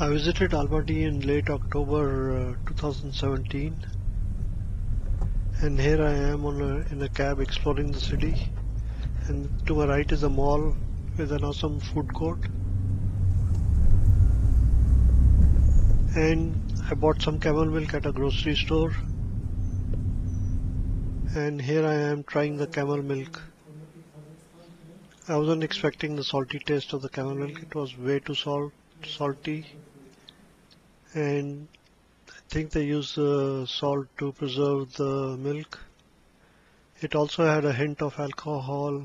I visited Almaty in late October 2017, and here I am in a cab exploring the city, and to my right is a mall with an awesome food court, and I bought some camel milk at a grocery store, and here I am trying the camel milk. I wasn't expecting the salty taste of the camel milk. It was way too salty, and I think they use salt to preserve the milk. It also had a hint of alcohol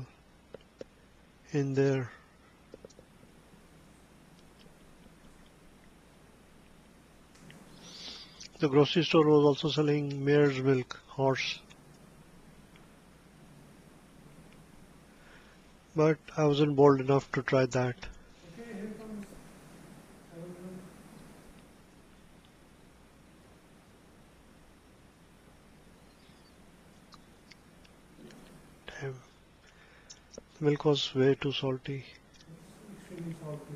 in there. The grocery store was also selling mare's milk, horse. But I wasn't bold enough to try that. Damn. The milk was way too salty. Extremely salty.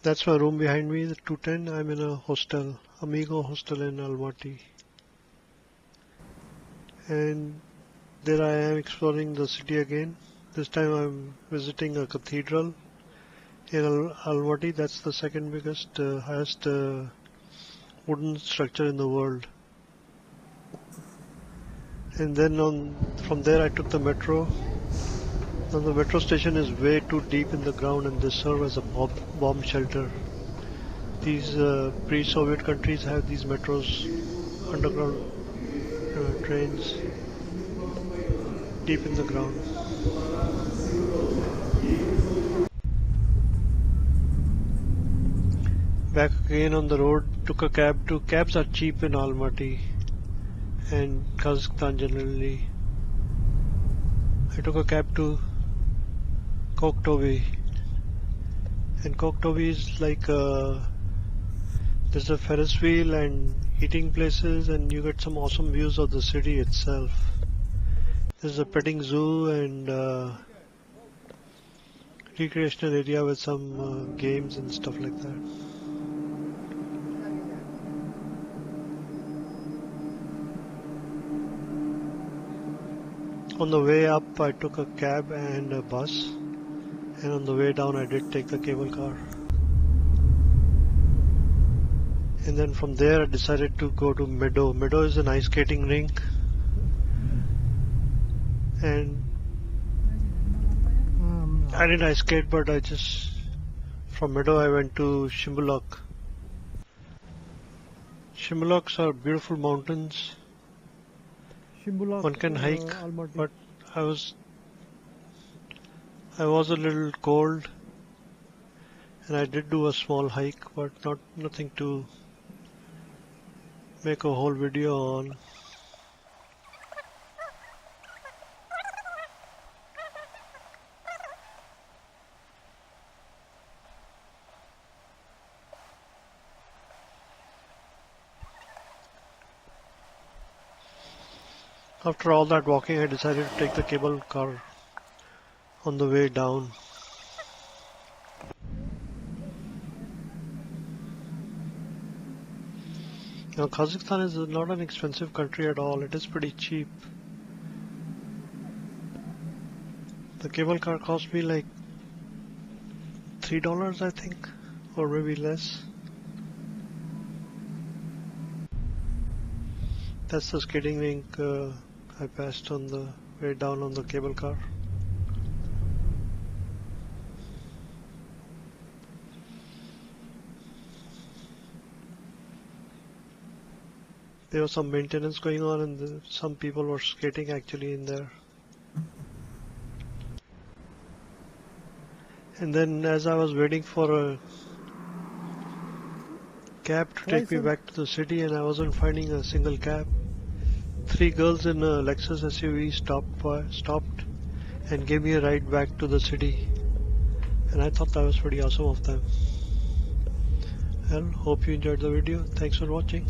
That's my room behind me, the 210. I'm in a hostel, Amigo Hostel in Almaty. And there I am exploring the city again. This time I'm visiting a cathedral in Almaty. That's the second biggest, highest wooden structure in the world. And then from there I took the metro. Now the metro station is way too deep in the ground, and they serve as a bomb shelter. These pre-Soviet countries have these metros, underground trains, deep in the ground. Back again on the road, took a cab to. Cabs are cheap in Almaty and Kazakhstan generally. I took a cab to Kok-Tobe, and Kok-Tobe is like there's a Ferris wheel and eating places, and you get some awesome views of the city itself. There's a petting zoo and recreational area with some games and stuff like that. On the way up I took a cab and a bus, and on the way down I did take the cable car. And then from there I decided to go to Meadow. Meadow is an ice skating rink, and I didn't ice skate, but from Meadow I went to Shimbulak. Shimbulaks are beautiful mountains. One can hike, but I was a little cold, and I did do a small hike, but nothing to make a whole video on. After all that walking, I decided to take the cable car on the way down. Now, Kazakhstan is not an expensive country at all. It is pretty cheap. The cable car cost me like $3, I think, or maybe less. That's the skating rink I passed on the way down on the cable car. There was some maintenance going on, and some people were skating actually in there. And then as I was waiting for a cab to take me back to the city, and I wasn't finding a single cab, 3 girls in a Lexus SUV stopped and gave me a ride back to the city, and I thought that was pretty awesome of them. Well, hope you enjoyed the video. Thanks for watching.